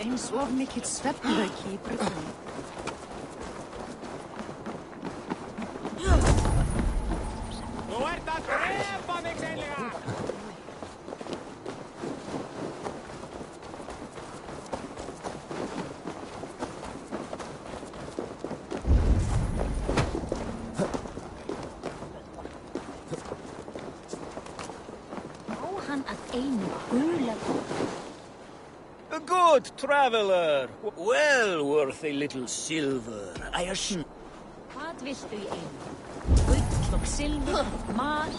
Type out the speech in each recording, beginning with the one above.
Eins of mikill svefnlauki í bruggunni. Þú ert að drepa mig seinlega! Á hann að einu gula. A good traveler, well worth a little silver, I assure. Hvað viltu í einu? Gull og silfur, mal.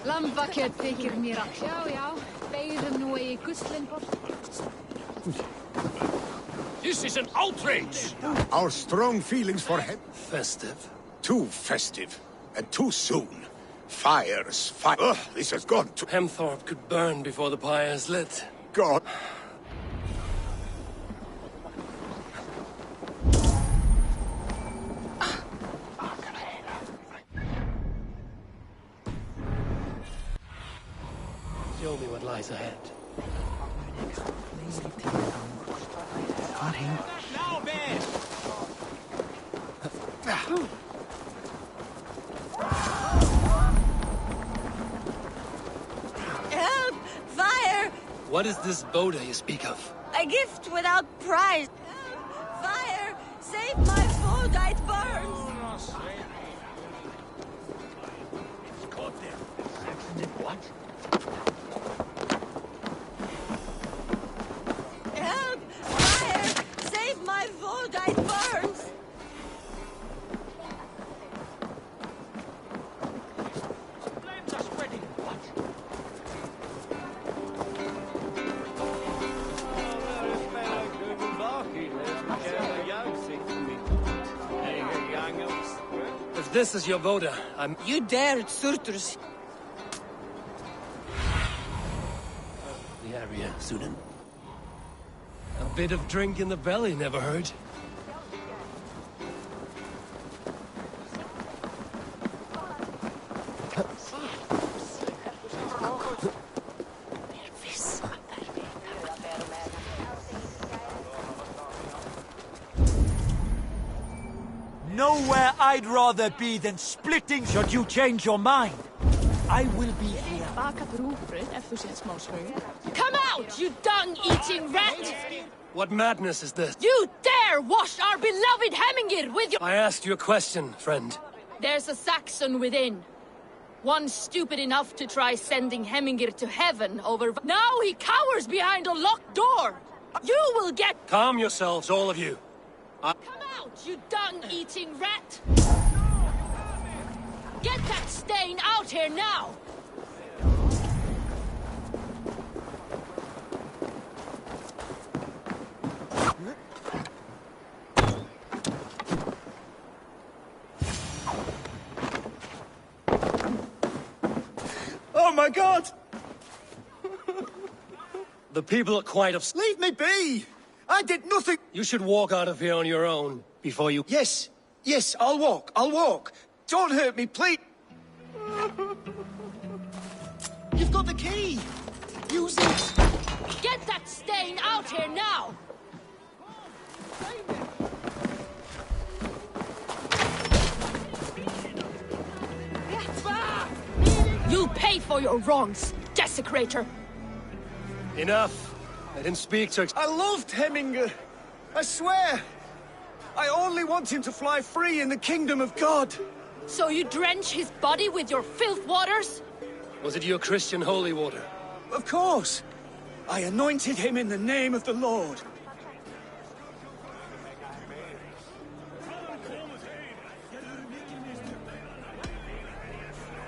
Lambakjöt þykir mér að. Já, já, beigðum nú í guslinbort. This is an outrage! Our strong feelings for him. Festive. Too festive. And too soon. Fires, fire. Ugh, this has gone to... Hemthorpe could burn before the pyre is lit. God. Show me what lies ahead. Now, Ben! Help! Fire! What is this Boda you speak of? A gift without price! Help! Fire! Save my food, it burns! What? Help! Fire! Save my food, it burns! If this is your Boda, I'm... You dared, Surturs. The area, Sudan. A bit of drink in the belly never hurt. Nowhere I'd rather be than splitting should you change your mind. I will be here. Come out, you dung-eating rat! What madness is this? You dare wash our beloved Hemingir with your... I asked you a question, friend. There's a Saxon within. One stupid enough to try sending Hemingir to heaven over... Now he cowers behind a locked door! You will get... Calm yourselves, all of you. Come out, you dung-eating rat! Get that stain out here now! Oh my God! The people are quite upset. Leave me be! I did nothing! You should walk out of here on your own before you... Yes, I'll walk. Don't hurt me, please! You've got the key! Use it! Get that stain out here now! You'll pay for your wrongs, desecrator! Enough! I didn't speak to... I loved Hemingr. I swear. I only want him to fly free in the kingdom of God. So you drench his body with your filth waters? Was it your Christian holy water? Of course. I anointed him in the name of the Lord.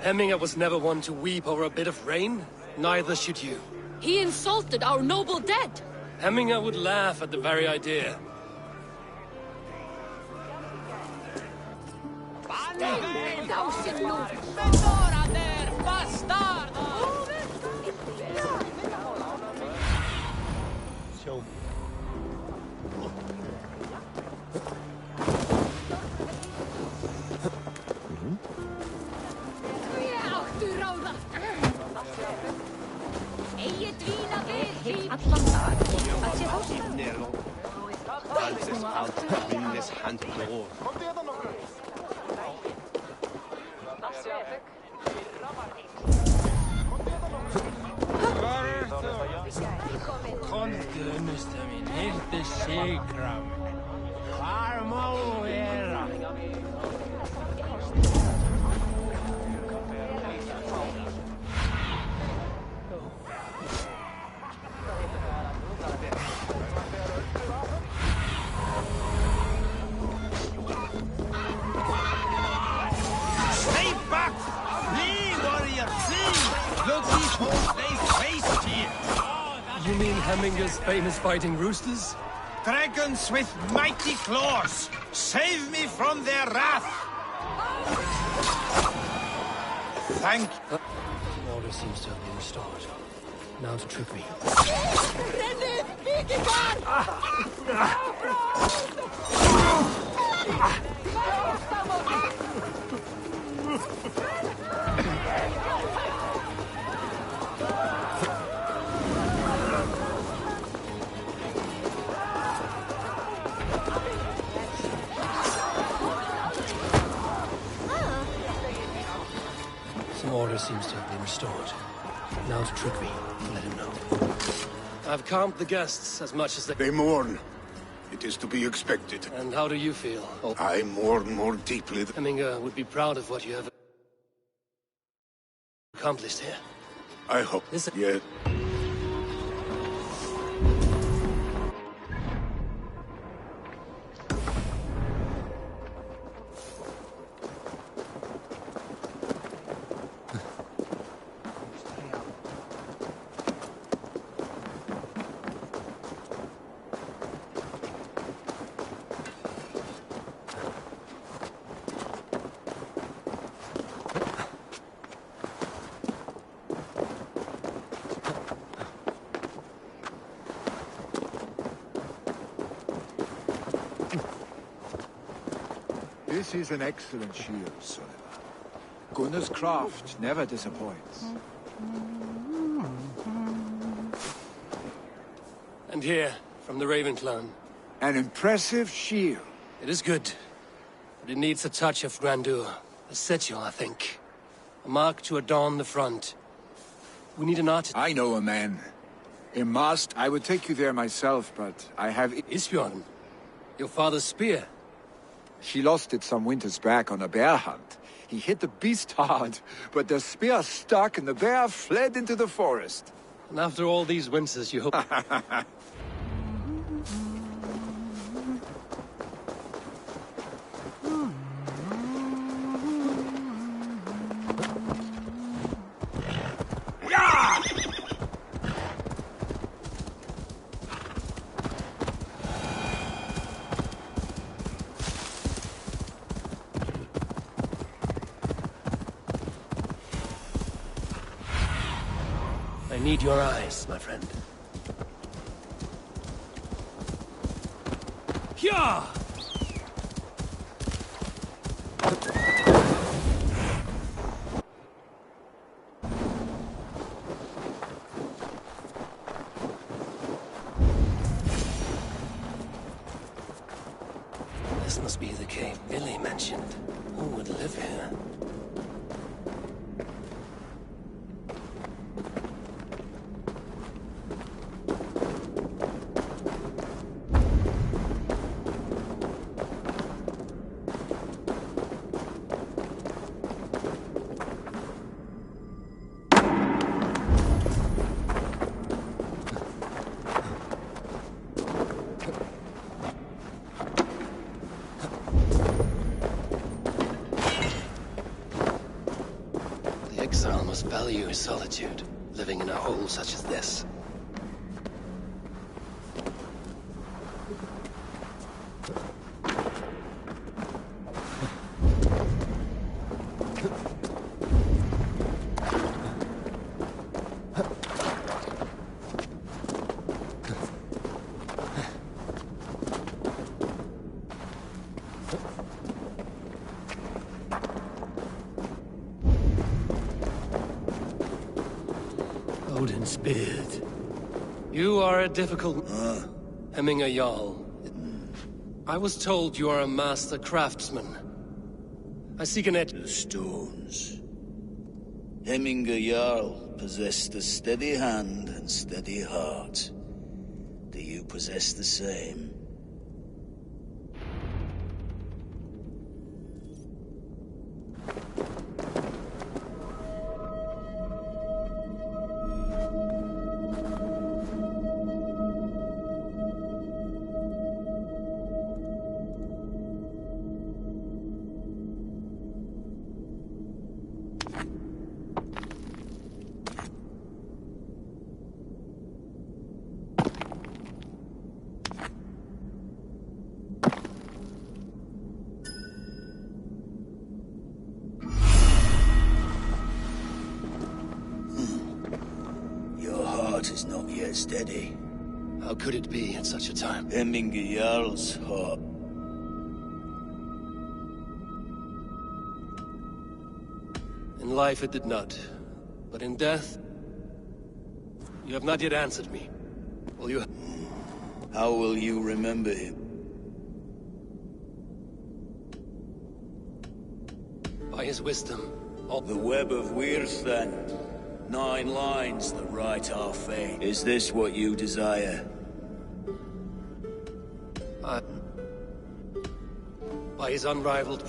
Hemingr was never one to weep over a bit of rain. Neither should you. He insulted our noble dead. Hemminger would laugh at the very idea. Allan dag að sé hósta. Komdu, unusta mín, hirti sigra mig. Hvar má vera? Stay back! Flee, warrior, flee! Look, these holes, they faced here! You mean Hemminger's famous fighting roosters? Dragons with mighty claws! Save me from their wrath! Thank you. Order seems to have been restored. Now to trick me. Some order seems to have been restored. Now to trick me, let him know. I've calmed the guests as much as they... They mourn. It is to be expected. And how do you feel? Oh, I mourn more deeply than... Hemminger would be proud of what you have accomplished here. I hope. Listen. Yeah. This is an excellent shield, Sullivan. Gunnar's craft never disappoints. And here, from the Raven clan. An impressive shield. It is good, but it needs a touch of grandeur. A sigil, I think. A mark to adorn the front. We need an artist. I know a man. In Mast, I would take you there myself, but I have... Isbjorn, your father's spear. She lost it some winters back on a bear hunt. He hit the beast hard, but the spear stuck and the bear fled into the forest. And after all these winters, you hope... I need your eyes, my friend. Hyah! This must be the cave Billy mentioned. Who would live here? The exile must value his solitude. living in a hole such as this. Odin's beard. You are a difficult... Hemming a Jarl. I was told you are a master craftsman. I seek an edge... The stones. Hemminger Jarl possessed a steady hand and steady heart. Do you possess the same? Is not yet steady. How could it be at such a time? Hemminger Jarl's heart. In life it did not, but in death, you have not yet answered me. Will you? How will you remember him? By his wisdom. The web of Wirth, then. 9 lines that write our fate. Is this what you desire? By his unrivaled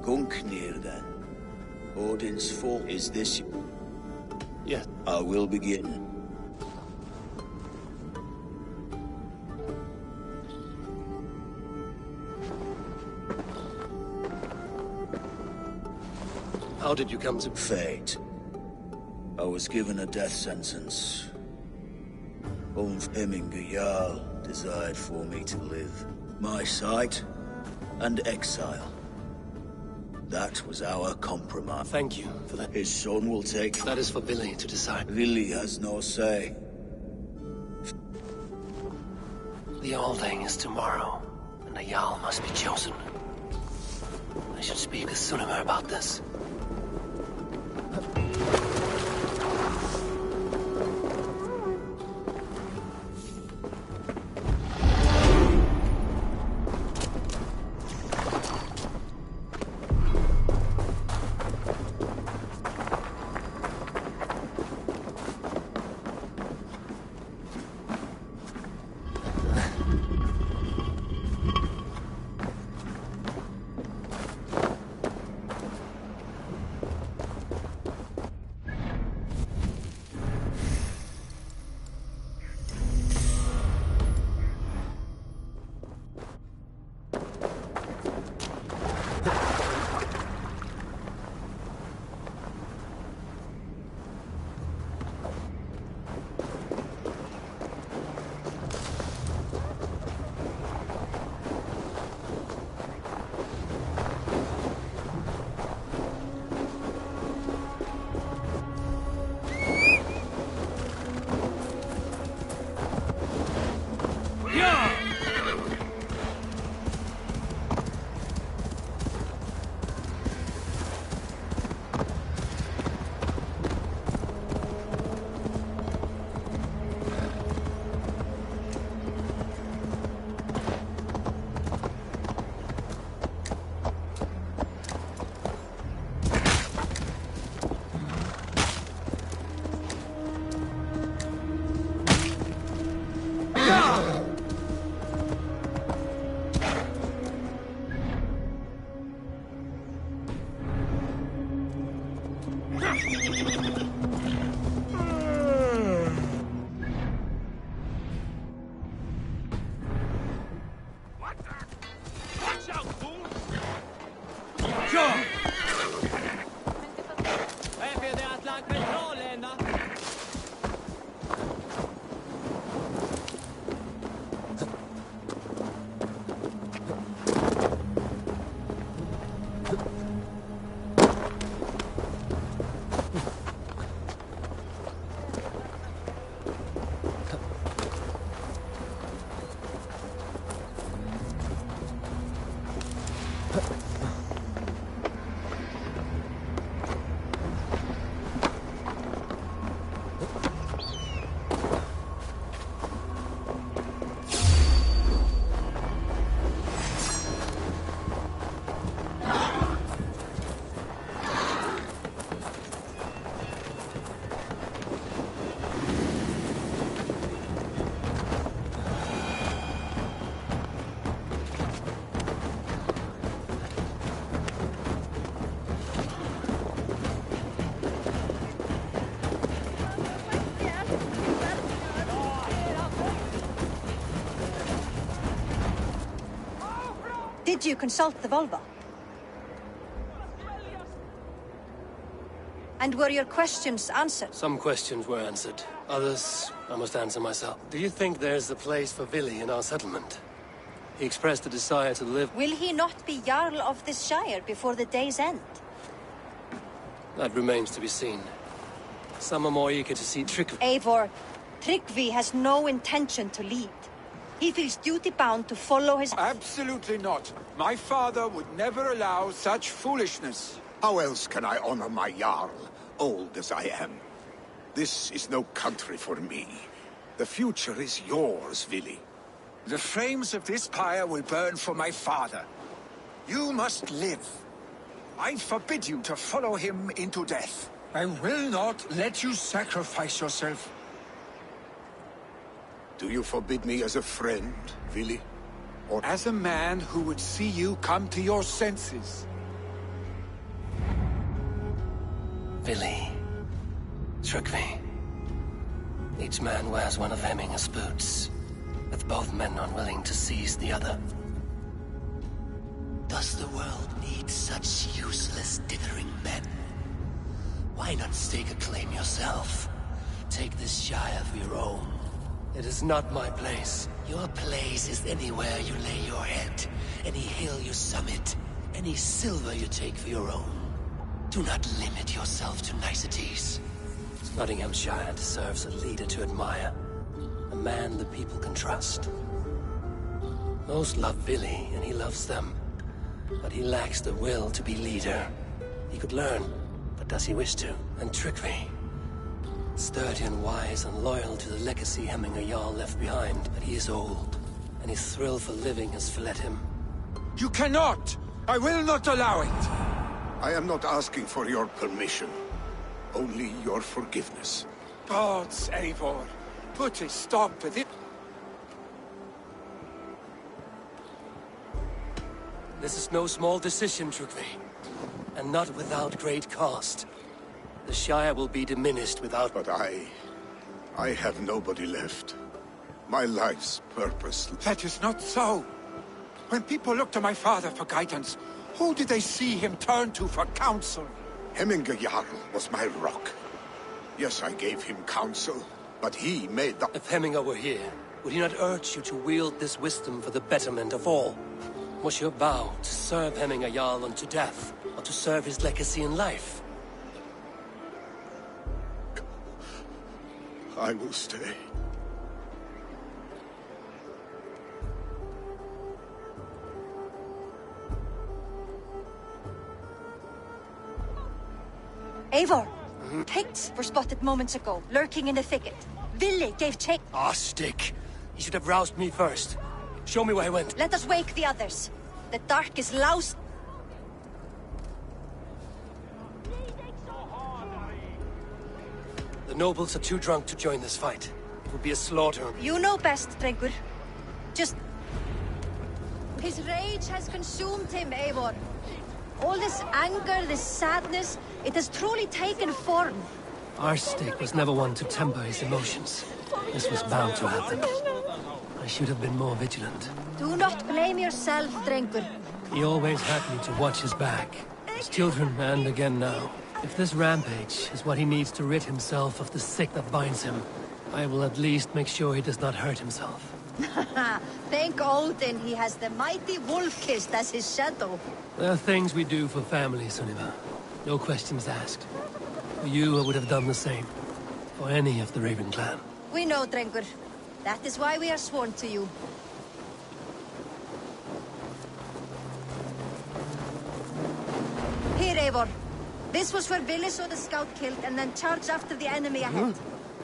Gungnir, then. Odin's fault. Is this... Yes. I will begin. How did you come to... Fate. I was given a death sentence. Ulf Hemminger Jarl desired for me to live. My sight and exile. That was our compromise. Thank you for that. His son will take... That is for Billy to decide. Billy has no say. The Alding is tomorrow, and a Jarl must be chosen. I should speak with Sunnema about this. Är för det att lag kontrollen? Did you consult the Volva? And were your questions answered? Some questions were answered. Others, I must answer myself. Do you think there's a place for Vili in our settlement? He expressed a desire to live. Will he not be Jarl of this Shire before the day's end? That remains to be seen. Some are more eager to see Tryggvi. Eivor, Tryggvi has no intention to lead. He feels duty-bound to follow his... Absolutely not. My father would never allow such foolishness. How else can I honor my Jarl, old as I am? This is no country for me. The future is yours, Vili. The flames of this pyre will burn for my father. You must live. I forbid you to follow him into death. I will not let you sacrifice yourself. Do you forbid me as a friend, Vili? Or as a man who would see you come to your senses? Vili. Tryggvi. Each man wears one of Hemminger's boots, with both men unwilling to seize the other. Does the world need such useless, dithering men? Why not stake a claim yourself? Take this Shire for your own. It is not my place. Your place is anywhere you lay your head, any hill you summit, any silver you take for your own. Do not limit yourself to niceties. Nottinghamshire deserves a leader to admire. A man the people can trust. Most love Vili, and he loves them. But he lacks the will to be leader. He could learn, but does he wish to? And Tryggvi. Sturdy and wise and loyal to the legacy Hemminger Jarl left behind, but he is old, and his thrill for living has fled him. You cannot! I will not allow it! I am not asking for your permission. Only your forgiveness. Gods, Eivor, put a stop to this. This is no small decision, Tryggvi, and not without great cost. The Shire will be diminished without... But I have nobody left. My life's purpose... That is not so. When people look to my father for guidance, who did they see him turn to for counsel? Hemminger Jarl was my rock. Yes, I gave him counsel, but he made the... If Hemminger were here, would he not urge you to wield this wisdom for the betterment of all? Was your vow to serve Hemminger Jarl unto death, or to serve his legacy in life? I will stay. Eivor! Pigs were spotted moments ago, lurking in the thicket. Vili gave chase. Ah, stick! He should have roused me first. Show me where he went. Let us wake the others. The dark is loused. The nobles are too drunk to join this fight. It would be a slaughter. You know best, Drengur. Just... His rage has consumed him, Eivor. All this anger, this sadness, it has truly taken form. Arstic was never one to temper his emotions. This was bound to happen. I should have been more vigilant. Do not blame yourself, Drengur. He always had me to watch his back. His children, and again now. If this rampage is what he needs to rid himself of the sick that binds him, I will at least make sure he does not hurt himself. Thank Odin he has the mighty Wolf-Kissed as his shadow. There are things we do for family, Sunniva. No questions asked. For you, I would have done the same. For any of the Raven clan. We know, Drengur. That is why we are sworn to you. Eivor. This was where Billy saw the scout killed and then charged after the enemy ahead.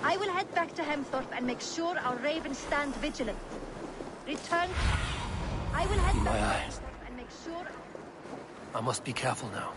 I will head back to Hemthorpe and make sure our ravens stand vigilant. Return. I will head back to Hemthorpe and make sure... I must be careful now.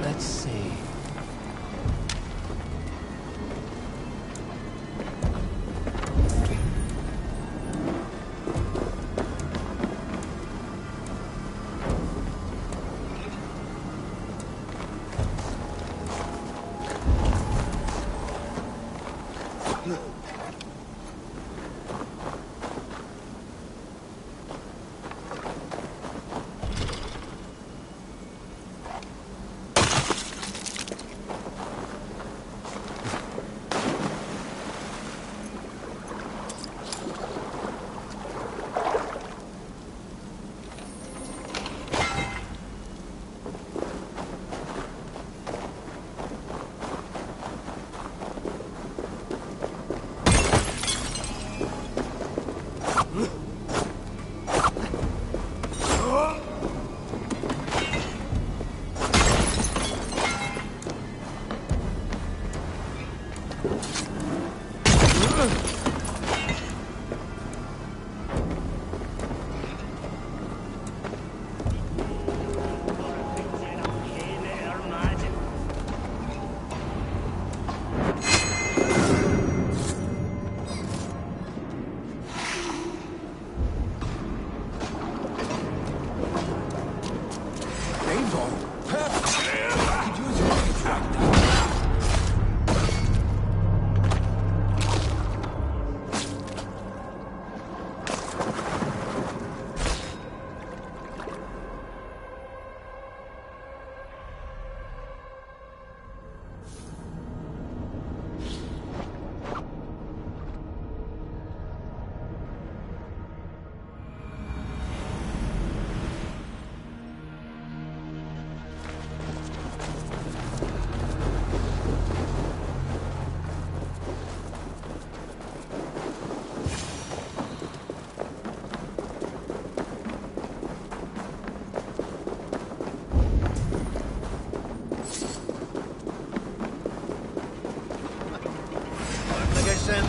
Let's see.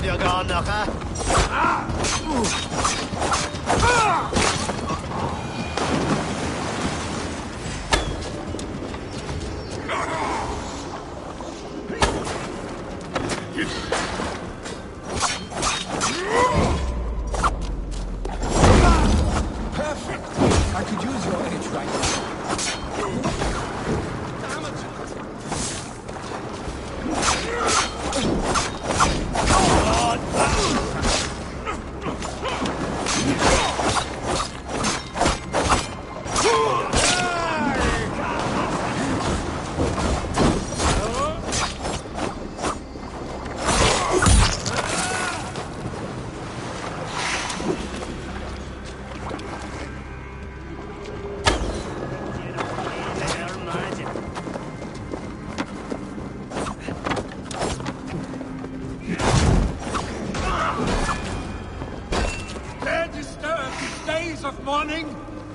You're gone, Knocker. Perfect. I could use your edge right now.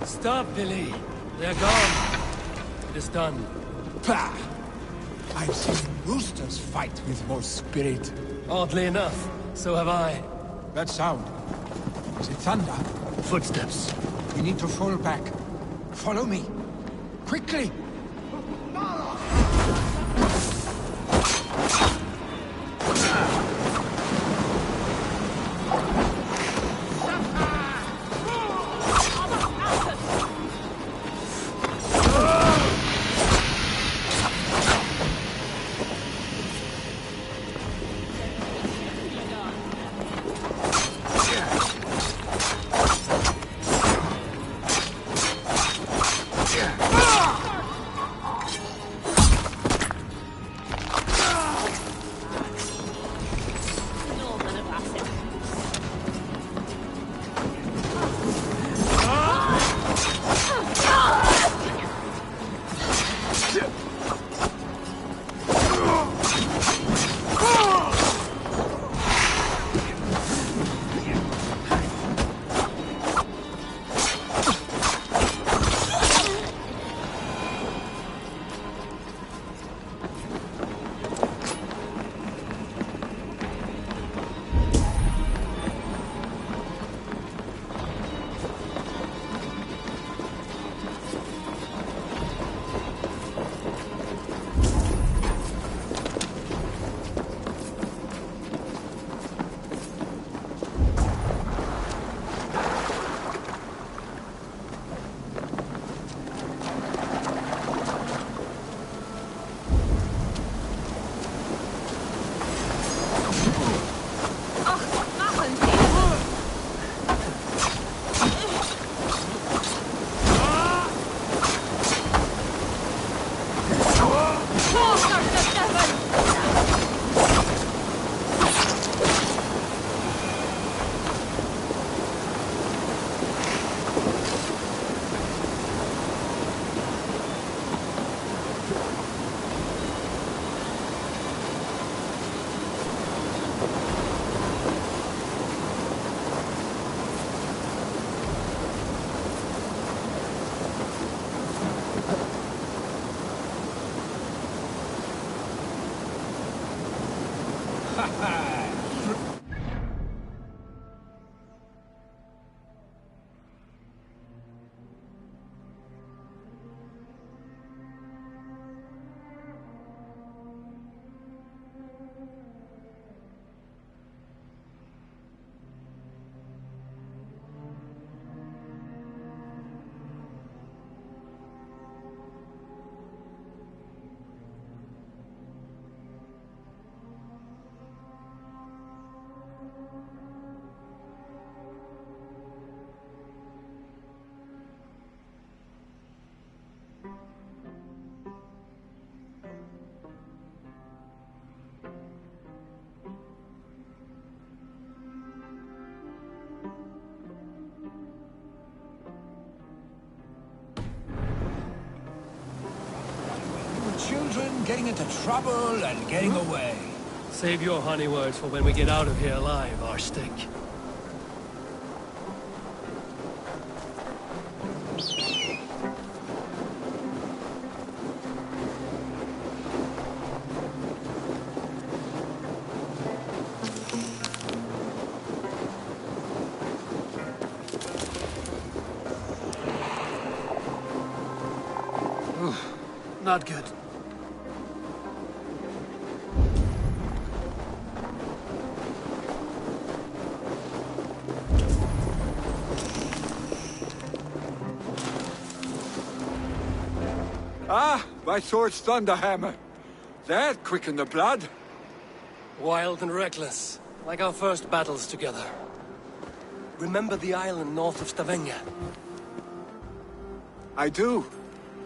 Stop, Billy. They're gone. It is done. Pah! I've seen roosters fight with more spirit. Oddly enough, so have I. That sound. Is it thunder? Footsteps. We need to fall back. Follow me. Quickly! children getting into trouble and getting away. Save your honey words for when we get out of here alive, Arstick. Not good. Ah, my sword's thunderhammer. That quickened the blood. Wild and reckless, like our first battles together. Remember the island north of Stavanger? I do.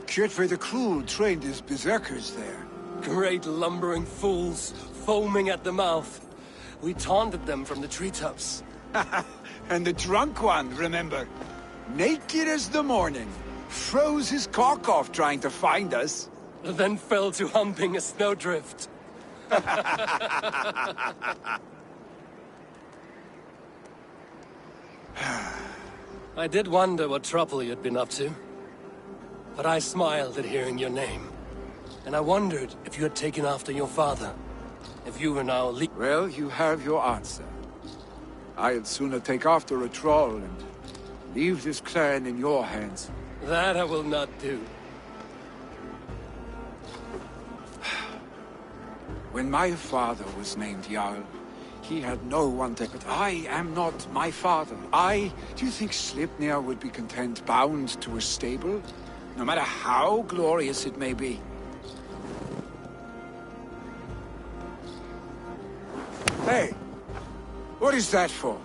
Kjotve the Cruel trained his berserkers there. Great lumbering fools, foaming at the mouth. We taunted them from the treetops. And the drunk one, remember? Naked as the morning. Froze his cock off trying to find us. Then fell to humping a snowdrift. I did wonder what trouble you'd been up to. But I smiled at hearing your name. And I wondered if you had taken after your father. If you were now Well, you have your answer. I'd sooner take after a troll and leave this clan in your hands. That I will not do. When my father was named Jarl, he had no one to... But I am not my father. Do you think Sleipnir would be content bound to a stable? No matter how glorious it may be. Hey! What is that for?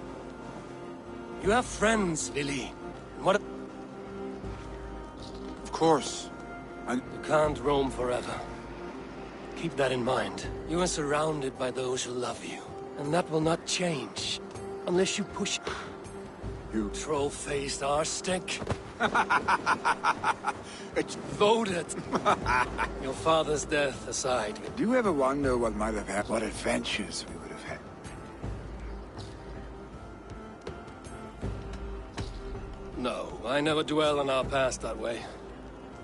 You have friends, Lily. What... Of course. And... You can't roam forever. Keep that in mind. You are surrounded by those who love you. And that will not change. Unless you push... You... Troll-faced Arstick. Voted. Your father's death aside. Do you ever wonder what might have happened? What adventures we would have had? No, I never dwell on our past that way.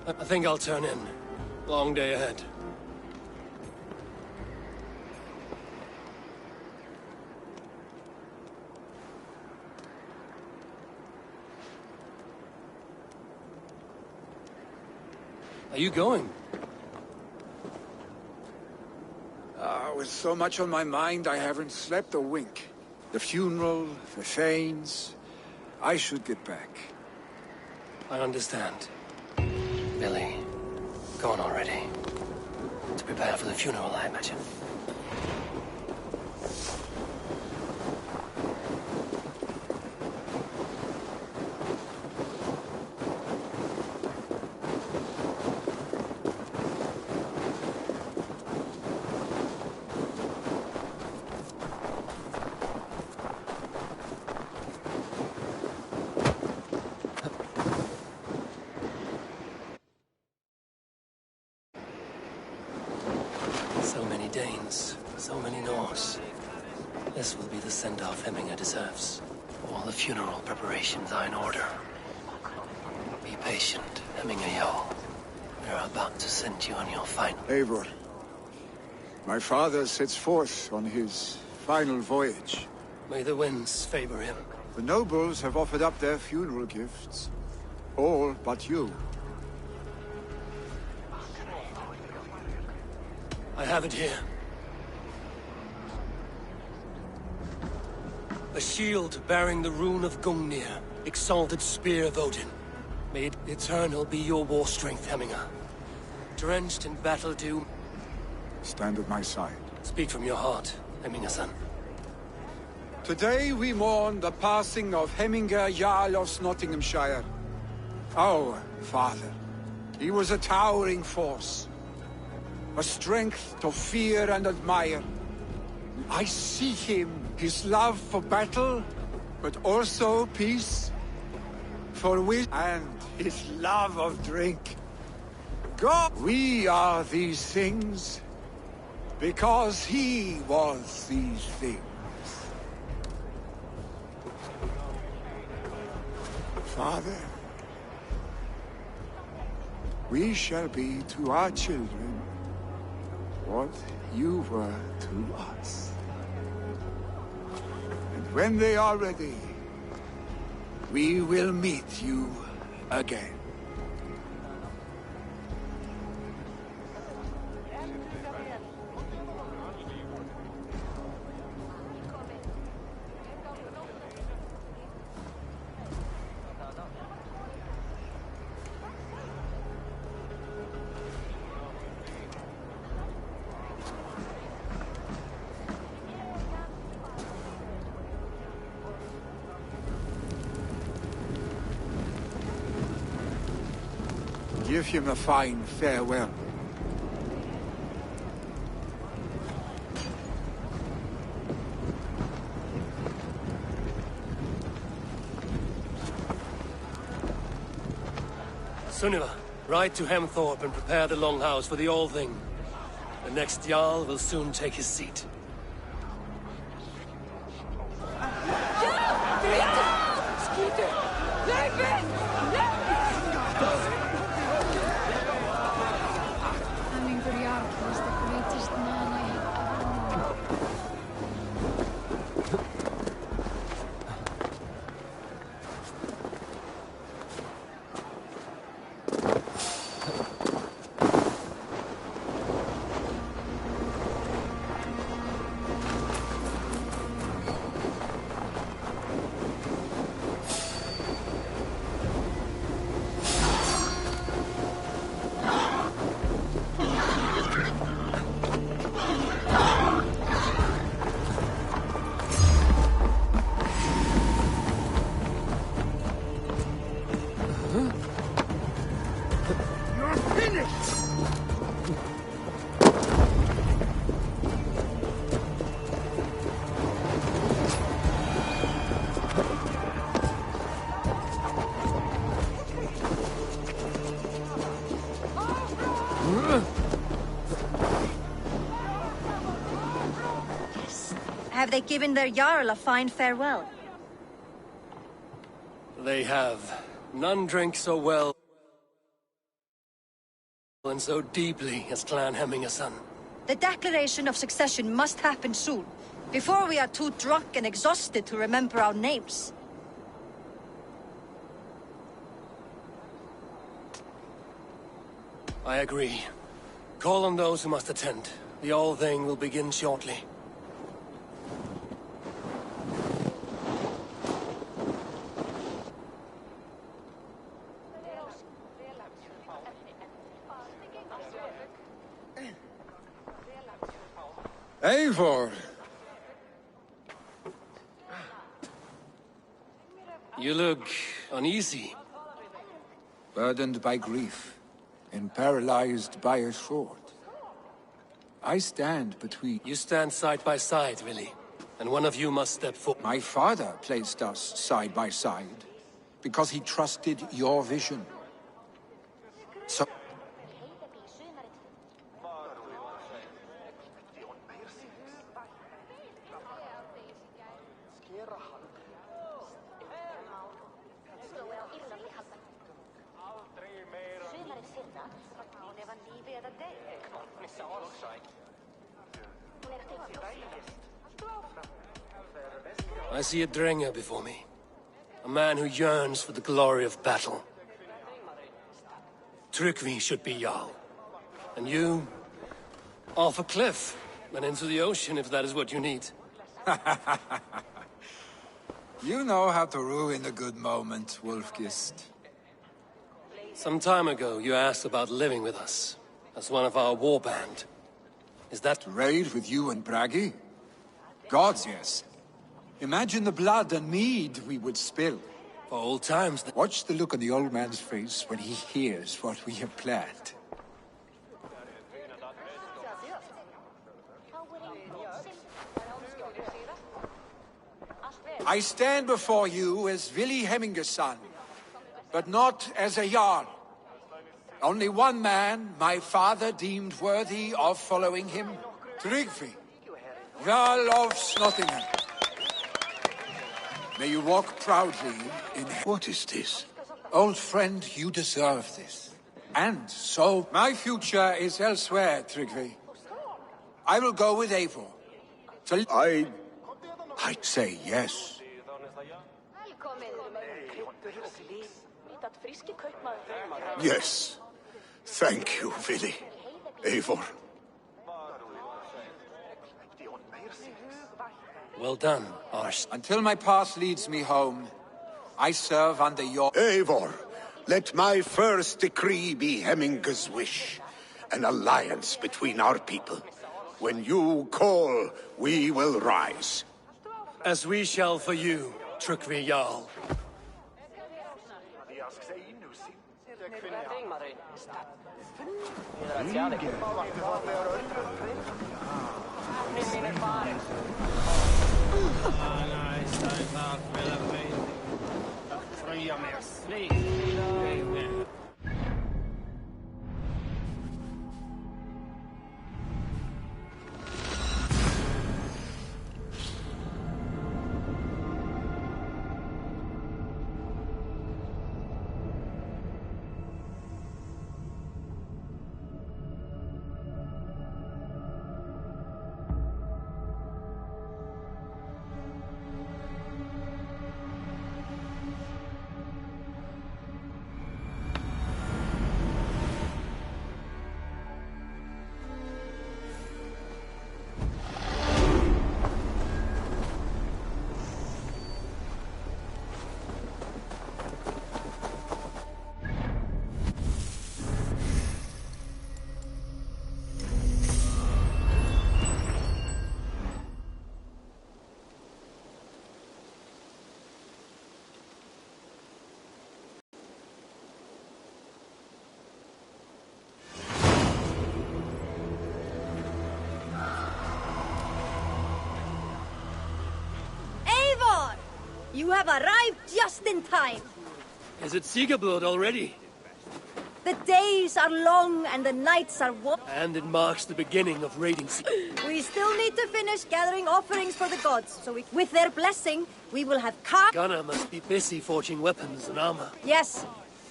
I think I'll turn in. Long day ahead. Are you going? With so much on my mind, I haven't slept a wink. The funeral, the Thanes... I should get back. I understand. Billy, gone already. To prepare for the funeral, I imagine. So many Danes, so many Norse. This will be the send-off Hemminger deserves. All the funeral preparations are in order. Be patient, Hemminger Jarl. We're about to send you on your final... Eivor. My father sets forth on his final voyage. May the winds favor him. The nobles have offered up their funeral gifts. All but you. I have it here. A shield bearing the rune of Gungnir, exalted spear of Odin. May it eternal be your war strength, Hemminger. Drenched in battle doom. Stand at my side. Speak from your heart, Hemminger-son. Today we mourn the passing of Hemminger Jarl of Nottinghamshire. Our father. He was a towering force. A strength to fear and admire. I see him, his love for battle, but also peace, for wisdom, and his love of drink. God, we are these things because he was these things. Father, we shall be to our children what you were to us. And when they are ready, we will meet you again. Give him a fine farewell. Sunniva, ride to Hemthorpe and prepare the Longhouse for the All-Thing. The next Jarl will soon take his seat. Have they given their Jarl a fine farewell? They have. None drink so well and so deeply as Clan Hemmingerson. The declaration of succession must happen soon, before we are too drunk and exhausted to remember our names. I agree. Call on those who must attend. The All-Thing will begin shortly. Eivor! You look uneasy. Burdened by grief, and paralyzed by a sword. I stand between... You stand side by side, really. And one of you must step forward. My father placed us side by side, because he trusted your vision. So... I see a Drenger before me. A man who yearns for the glory of battle. Tryggvi should be Jarl. And you... off a cliff, and into the ocean if that is what you need. You know how to ruin a good moment, Wolfgist. Some time ago, you asked about living with us, as one of our warband. Is that... To raid with you and Bragi? Gods, yes. Imagine the blood and mead we would spill. For old times... Watch the look on the old man's face when he hears what we have planned. I stand before you as Vili Hemmingerson, but not as a Jarl. Only one man my father deemed worthy of following him. Tryggvi, Jarl of Nottingham. May you walk proudly in... What is this? Old friend, you deserve this. And so, my future is elsewhere, Tryggvi. I will go with Eivor. I'd say yes. Yes. Thank you, Vili. Eivor. Well done, Arst. Until my path leads me home, I serve under your... Eivor, let my first decree be Hemminger's wish. An alliance between our people. When you call, we will rise. As we shall for you, Tryggvi Jarl. You have arrived just in time. Is it Sigurblod already? The days are long and the nights are warm. And it marks the beginning of raiding season. We still need to finish gathering offerings for the gods, so with their blessing, we will have Gunnar must be busy forging weapons and armor. Yes,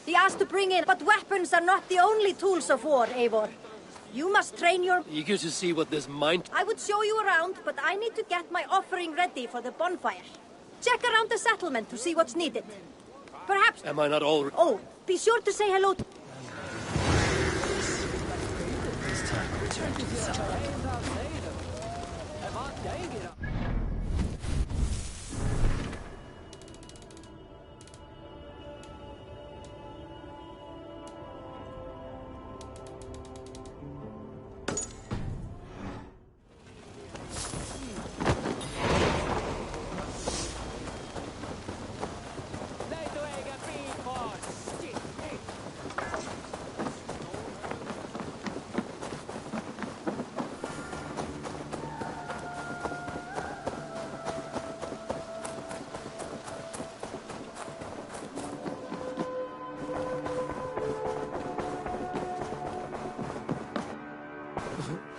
he asked to bring in, but weapons are not the only tools of war, Eivor. You must train your... Eager to see what this mind... I would show you around, but I need to get my offering ready for the bonfire. Check around the settlement to see what's needed. Perhaps... Am I not all... Oh, be sure to say hello to... It's time to return to the settlement.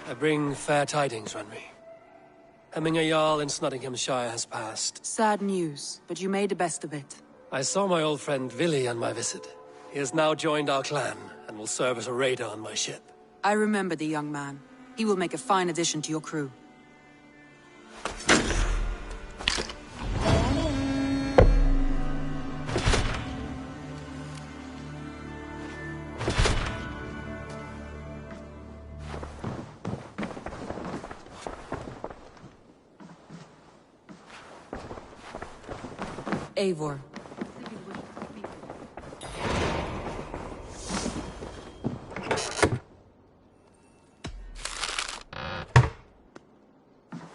I bring fair tidings, Runry. Hemminger Jarl in Nottinghamshire has passed. Sad news, but you made the best of it. I saw my old friend Vili on my visit. He has now joined our clan, and will serve as a raider on my ship. I remember the young man. He will make a fine addition to your crew. Eivor.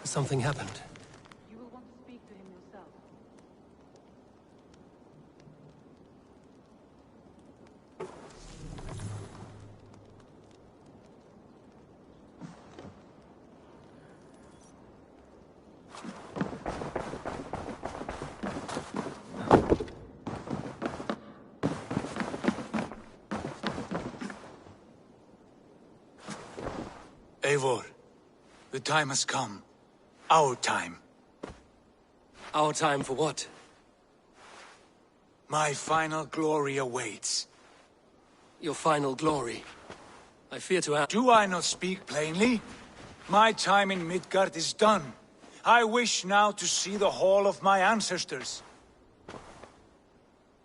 Something happened. You will want to speak to him yourself. Eivor, the time has come. Our time. Our time for what? My final glory awaits. Your final glory. I fear to ask. Do I not speak plainly? My time in Midgard is done. I wish now to see the hall of my ancestors.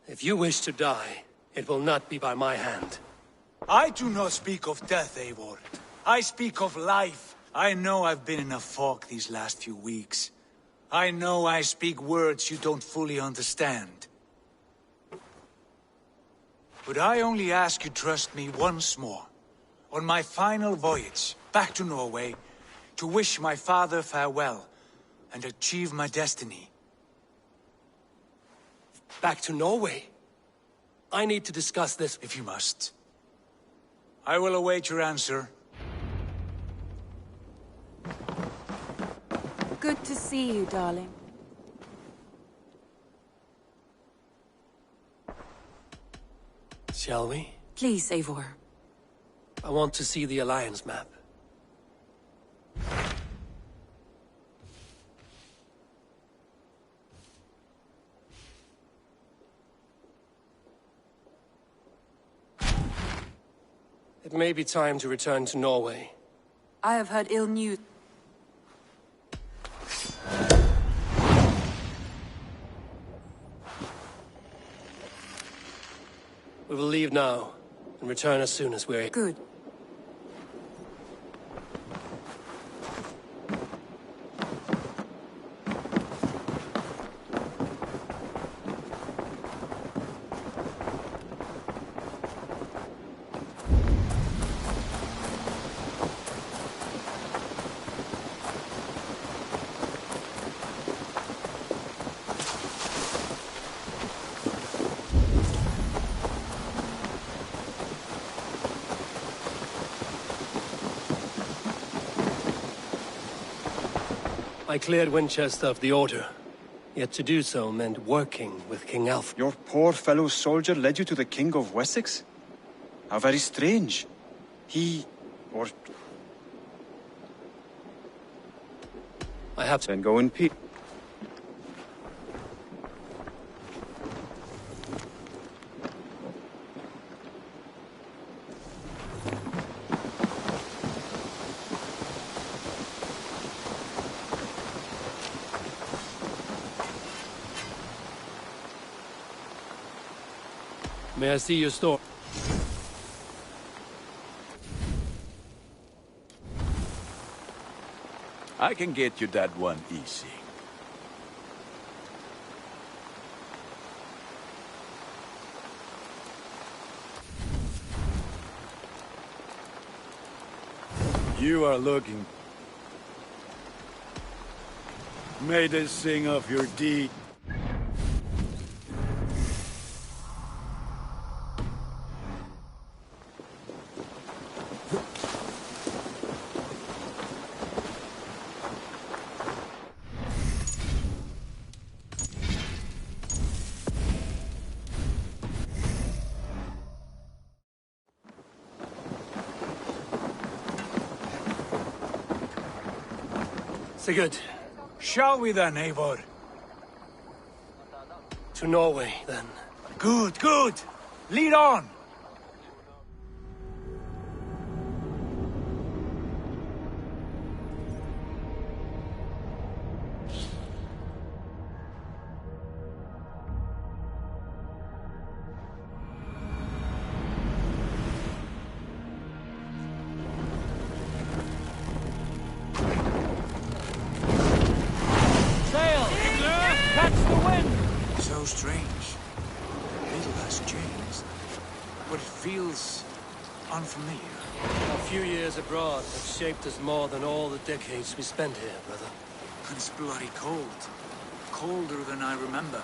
If you wish to die, it will not be by my hand. I do not speak of death, Eivor. I speak of life. I know I've been in a fog these last few weeks. I know I speak words you don't fully understand. But I only ask you trust me once more. On my final voyage, back to Norway, to wish my father farewell, and achieve my destiny. Back to Norway? I need to discuss this. If you must. I will await your answer. Good to see you, darling. Shall we? Please, Eivor. I want to see the Alliance map. It may be time to return to Norway. I have heard ill news. We will leave now, and return as soon as we're... Good. I cleared Winchester of the Order. Yet to do so meant working with King Alfred. Your poor fellow soldier led you to the King of Wessex? How very strange. He... or... I have to... Then go in peace. May I see your store? I can get you that one easy. You are looking. May they sing of your deed. Sigurd. Shall we then, Eivor? To Norway, then. Good, good! Lead on! So strange. Little has changed. But it feels unfamiliar. A few years abroad have shaped us more than all the decades we spent here, brother. And it's bloody cold. Colder than I remember.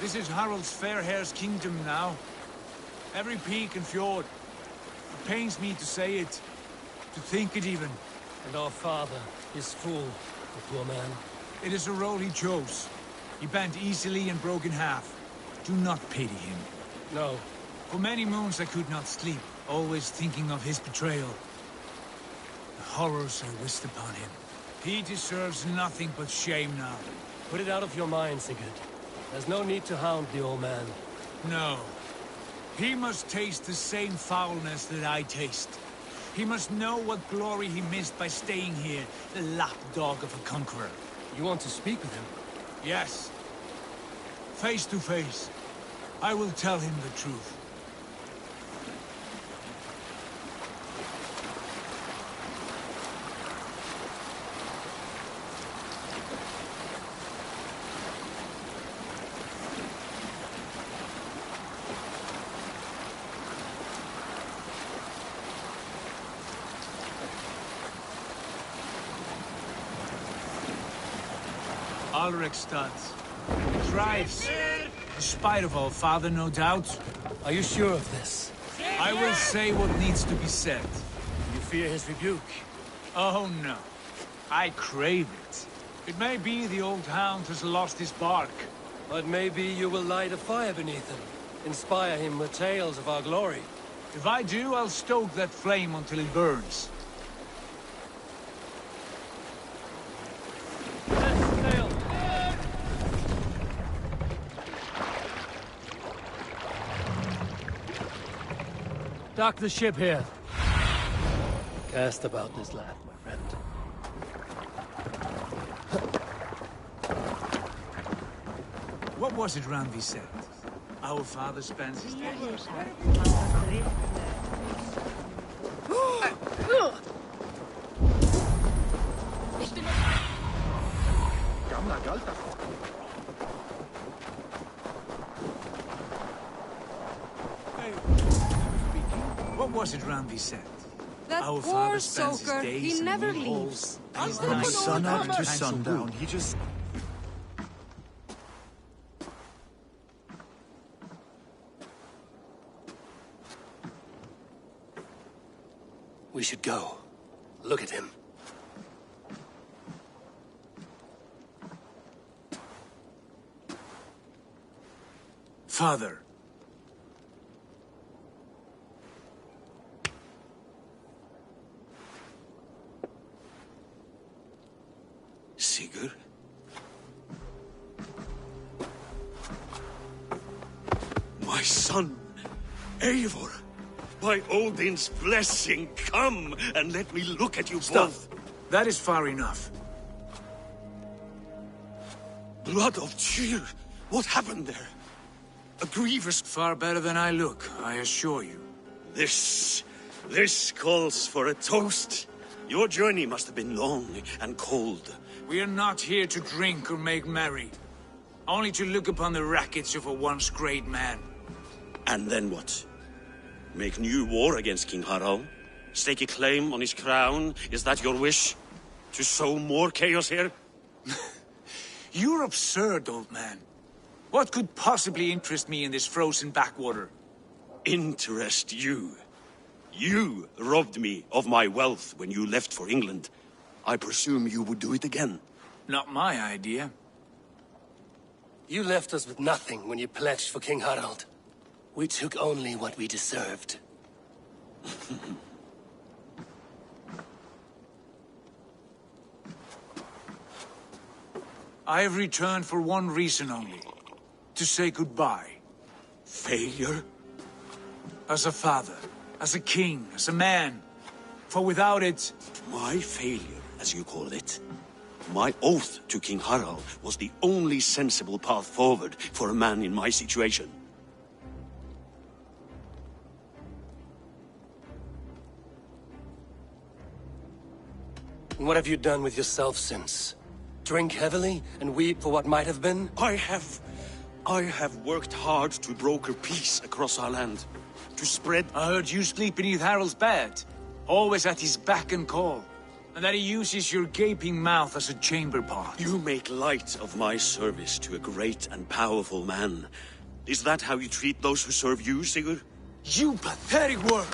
This is Harald's fair hair's kingdom now. Every peak and fjord. It pains me to say it, to think it even. And our father is full, the poor man. It is a role he chose. He bent easily and broke in half. Do not pity him. No. For many moons I could not sleep, always thinking of his betrayal. The horrors I wished upon him. He deserves nothing but shame now. Put it out of your mind, Sigurd. There's no need to hound the old man. No. He must taste the same foulness that I taste. He must know what glory he missed by staying here, the lapdog of a conqueror. You want to speak with him? Yes. Face to face. I will tell him the truth. Ulrichstadt. Thrives. In spite of all, father, no doubt. Are you sure of this? I will say what needs to be said. You fear his rebuke? Oh, no. I crave it. It may be the old hound has lost his bark. But maybe you will light a fire beneath him. Inspire him with tales of our glory. If I do, I'll stoke that flame until it burns. Dock the ship here. Cast about this land, my friend. What was it Randvi said? Our father spends his days... What was it Randvi said? That Our poor father spends his soaker, days he in never wee leaves. holes. From sunup to sundown, he just... We should go. Look at him. Father. Sigurd? My son, Eivor! By Odin's blessing, come and let me look at you both. That is far enough. Blood of Tyr! What happened there? A grievous... Far better than I look, I assure you. This calls for a toast. Your journey must have been long and cold. We are not here to drink or make merry. Only to look upon the rackets of a once great man. And then what? Make new war against King Harald? Stake a claim on his crown? Is that your wish? To sow more chaos here? You're absurd, old man. What could possibly interest me in this frozen backwater? Interest you? You robbed me of my wealth when you left for England. I presume you would do it again. Not my idea. You left us with nothing when you pledged for King Harald. We took only what we deserved. I have returned for one reason only. To say goodbye. Failure? As a father, as a king, as a man. For without it... My failure, as you call it. My oath to King Harald was the only sensible path forward for a man in my situation. What have you done with yourself since? Drink heavily and weep for what might have been? I have worked hard to broker peace across our land. To spread... I heard you sleep beneath Harald's bed. Always at his beck and call. and that he uses your gaping mouth as a chamber pot. You make light of my service to a great and powerful man. Is that how you treat those who serve you, Sigurd? You pathetic worm!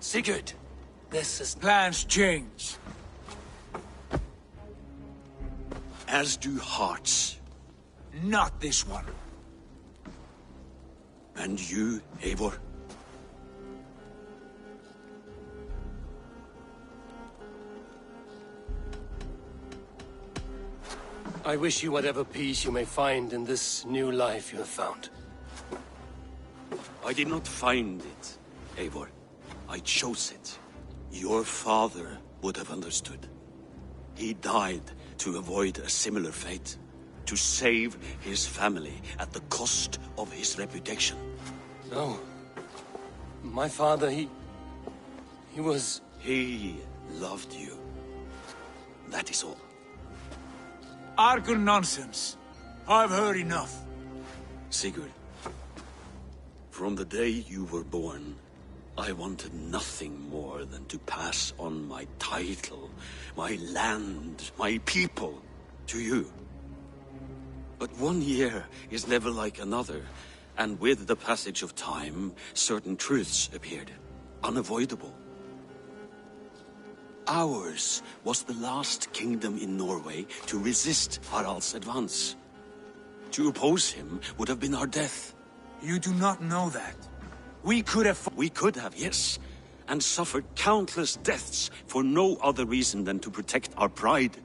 Sigurd, this is... Plans change. As do hearts. Not this one. And you, Eivor? I wish you whatever peace you may find in this new life you have found. I did not find it, Eivor. I chose it. Your father would have understood. He died to avoid a similar fate. To save his family at the cost of his reputation. No. My father, he was... He loved you. That is all. Argur nonsense. I've heard enough. Sigurd, from the day you were born, I wanted nothing more than to pass on my title, my land, my people, to you. But 1 year is never like another, and with the passage of time, certain truths appeared, unavoidable. Ours was the last kingdom in Norway to resist Harald's advance. To oppose him would have been our death. You do not know that. We could have... We could have, yes. And suffered countless deaths for no other reason than to protect our pride.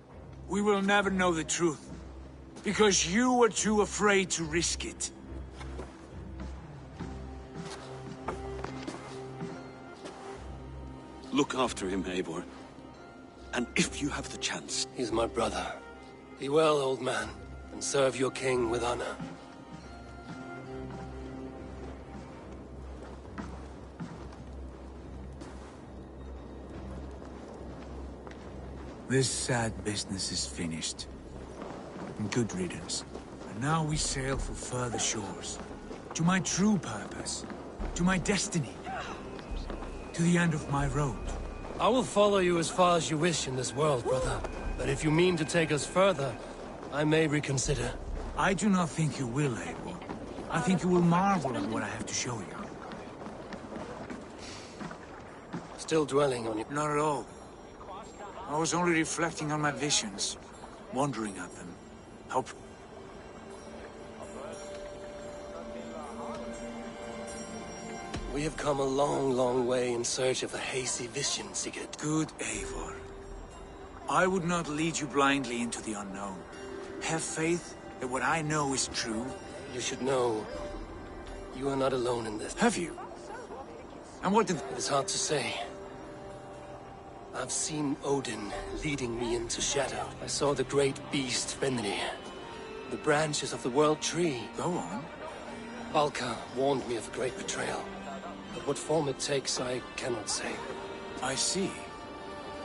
We will never know the truth. Because you were too afraid to risk it. Look after him, Eivor. And if you have the chance... He's my brother. Be well, old man, and serve your king with honor. This sad business is finished. Good riddance. And now we sail for further shores. To my true purpose. To my destiny. To the end of my road. I will follow you as far as you wish in this world, brother. But if you mean to take us further, I may reconsider. I do not think you will, Eivor. I think you will marvel at what I have to show you. Still dwelling on you? Not at all. I was only reflecting on my visions. Wondering at them. How... We have come a long, long way in search of the hazy vision, Sigurd. Good Eivor. I would not lead you blindly into the unknown. Have faith that what I know is true. You should know, you are not alone in this. Have you? And what did... It is hard to say. I've seen Odin leading me into shadow. I saw the great beast Fenrir. The branches of the World Tree. Go on. Valka warned me of a great betrayal. But what form it takes, I cannot say. I see.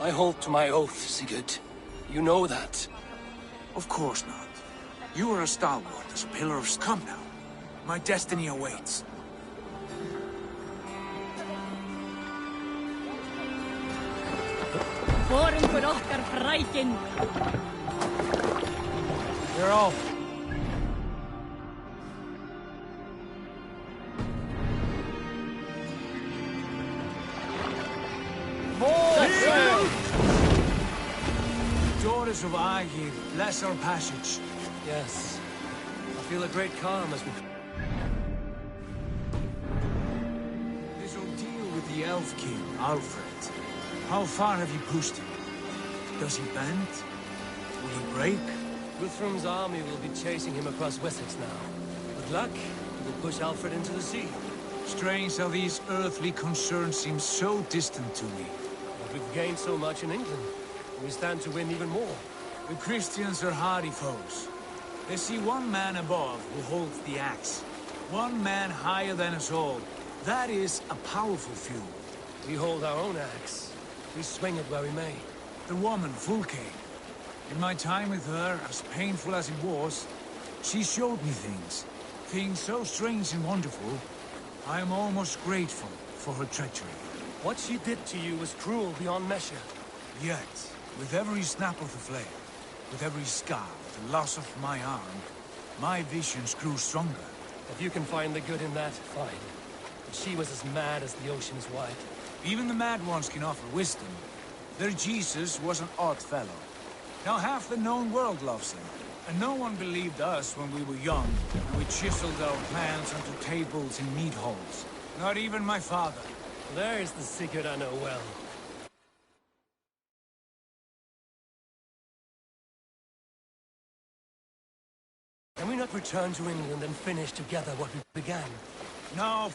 I hold to my oath, Sigurd. You know that. Of course not. You are a stalwart as a pillar of... Come now. My destiny awaits. Forum for okkar frækin. You're off. Daughters of Aegir, bless our passage. Yes. I feel a great calm as we... This ordeal with the Elf King, Alfred. How far have you pushed him? Does he bend? Will he break? Guthrum's army will be chasing him across Wessex now. With luck, he will push Alfred into the sea. Strange how these earthly concerns seem so distant to me. But we've gained so much in England. We stand to win even more. The Christians are hardy foes. They see one man above who holds the axe. One man higher than us all. That is a powerful few. We hold our own axe. We swing it where we may. The woman, Fulke. In my time with her, as painful as it was, she showed me things. Things so strange and wonderful. I am almost grateful for her treachery. What she did to you was cruel beyond measure. Yet, with every snap of the flame, with every scar, the loss of my arm, my visions grew stronger. If you can find the good in that, fine. But she was as mad as the ocean's wide. Even the mad ones can offer wisdom. Their Jesus was an odd fellow. Now half the known world loves him. And no one believed us when we were young, and we chiseled our plans onto tables in meat halls. Not even my father. There's the secret I know well. Can we not return to England and finish together what we began? No,